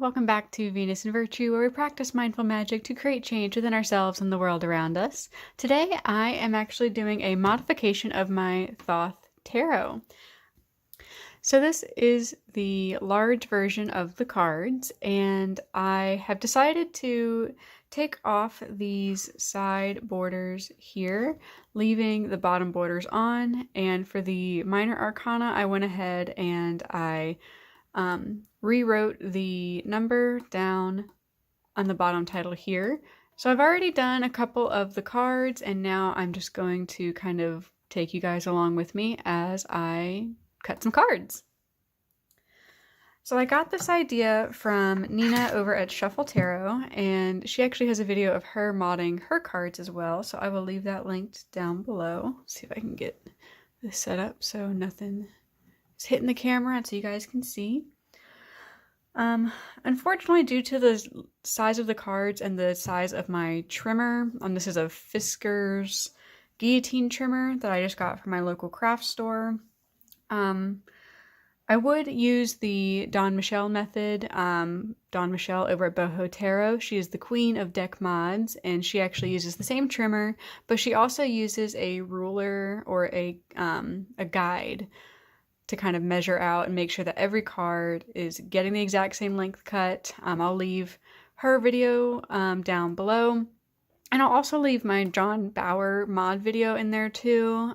welcome back to Venus in Virtue, where we practice mindful magic to create change within ourselves and the world around us. Today I am actually doing a modification of my Thoth Tarot. So this is the large version of the cards, and I have decided to take off these side borders here, leaving the bottom borders on, and for the minor arcana I went ahead and I rewrote the number down on the bottom title here. So I've already done a couple of the cards, and now I'm just going to kind of take you guys along with me as I cut some cards. So I got this idea from Nina over at Shuffle Tarot, and she actually has a video of her modding her cards as well, so I will leave that linked down below. See if I can get this set up so nothing is hitting the camera and so you guys can see. Unfortunately, due to the size of the cards and the size of my trimmer, this is a Fisker's guillotine trimmer that I just got from my local craft store. I would use the Dawn Michelle method. Dawn Michelle over at Boho Tarot. She is the queen of deck mods, and she actually uses the same trimmer, but she also uses a ruler or a guide to kind of measure out and make sure that every card is getting the exact same length cut. I'll leave her video down below, and I'll also leave my Bauer mod video in there too.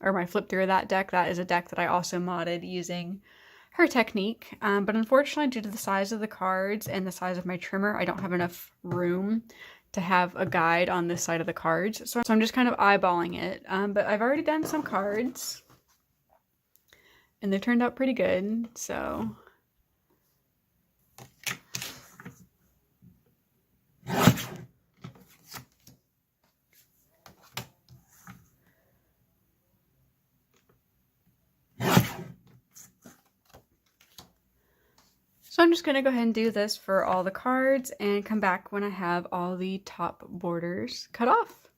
Or my flip through of that deck. That is a deck that I also modded using her technique. But unfortunately, due to the size of the cards and the size of my trimmer, I don't have enough room to have a guide on this side of the cards. So I'm just kind of eyeballing it. But I've already done some cards, and they turned out pretty good. So I'm just going to go ahead and do this for all the cards and come back when I have all the top borders cut off.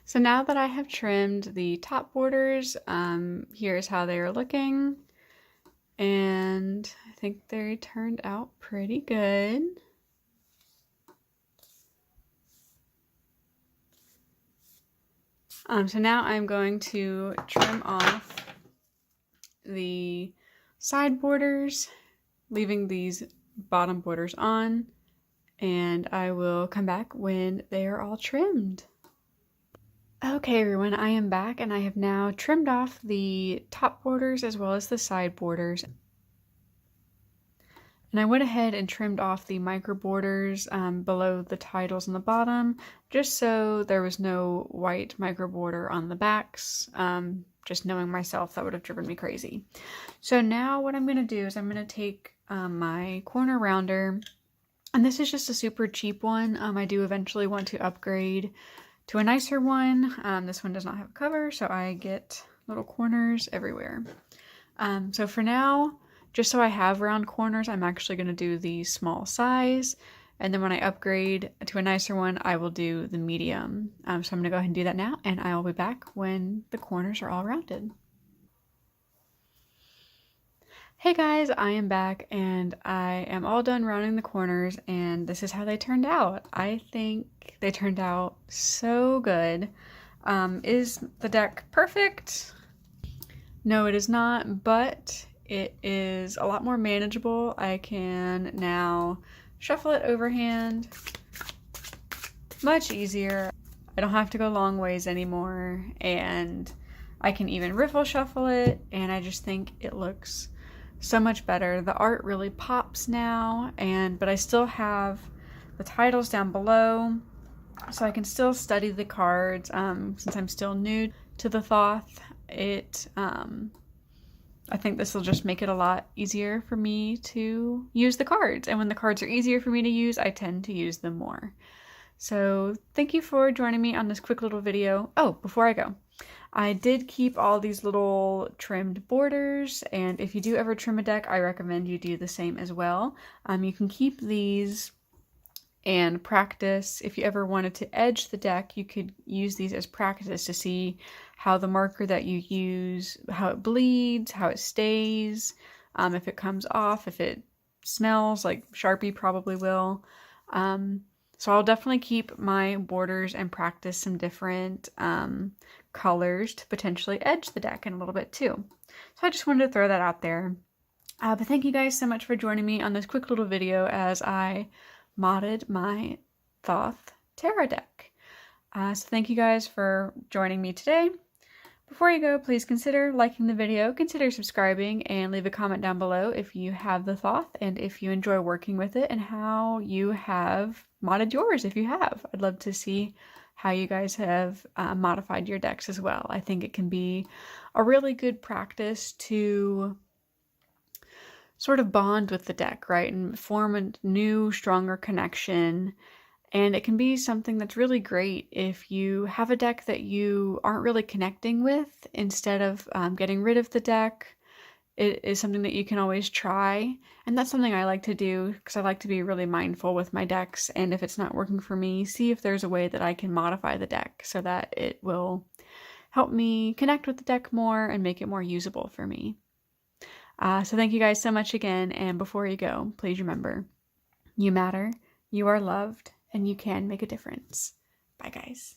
So now that I have trimmed the top borders, here's how they are looking. And I think they turned out pretty good. So now I'm going to trim off the side borders, leaving these bottom borders on, and I will come back when they are all trimmed. Okay everyone, I am back, and I have now trimmed off the top borders as well as the side borders. And I went ahead and trimmed off the micro borders below the titles on the bottom, just so there was no white micro border on the backs. Just knowing myself, that would have driven me crazy. So now what I'm going to do is I'm going to take my corner rounder, and this is just a super cheap one. I do eventually want to upgrade to a nicer one. This one does not have a cover, so I get little corners everywhere. So for now, just so I have round corners, I'm actually going to do the small size. And then when I upgrade to a nicer one, I will do the medium. So I'm going to go ahead and do that now, and I will be back when the corners are all rounded. Hey guys, I am back, and I am all done rounding the corners, and this is how they turned out. I think they turned out so good. Is the deck perfect? No, it is not, but it is a lot more manageable. I can now shuffle it overhand, much easier. I don't have to go long ways anymore, and I can even riffle shuffle it, and I just think it looks so much better. The art really pops now, but I still have the titles down below, so I can still study the cards. Since I'm still new to the Thoth, I think this will just make it a lot easier for me to use the cards. And when the cards are easier for me to use, I tend to use them more. So thank you for joining me on this quick little video. Oh, before I go, I did keep all these little trimmed borders. And if you do ever trim a deck, I recommend you do the same as well. You can keep these and practice. If you ever wanted to edge the deck, you could use these as practice to see how the marker that you use, how it bleeds, how it stays. if it comes off, if it smells, like Sharpie probably will. So I'll definitely keep my borders and practice some different colors to potentially edge the deck in a little bit too. So I just wanted to throw that out there. But thank you guys so much for joining me on this quick little video as I modded my Thoth Tarot deck. So thank you guys for joining me today. Before you go, please consider liking the video, consider subscribing, and leave a comment down below if you have the Thoth and if you enjoy working with it and how you have modded yours if you have. I'd love to see how you guys have modified your decks as well. I think it can be a really good practice to sort of bond with the deck, right? And form a new, stronger connection. And it can be something that's really great if you have a deck that you aren't really connecting with. Instead of getting rid of the deck, it is something that you can always try. And that's something I like to do because I like to be really mindful with my decks. And if it's not working for me, see if there's a way that I can modify the deck so that it will help me connect with the deck more and make it more usable for me. So thank you guys so much again. And before you go, please remember, you matter, you are loved, and you can make a difference. Bye, guys.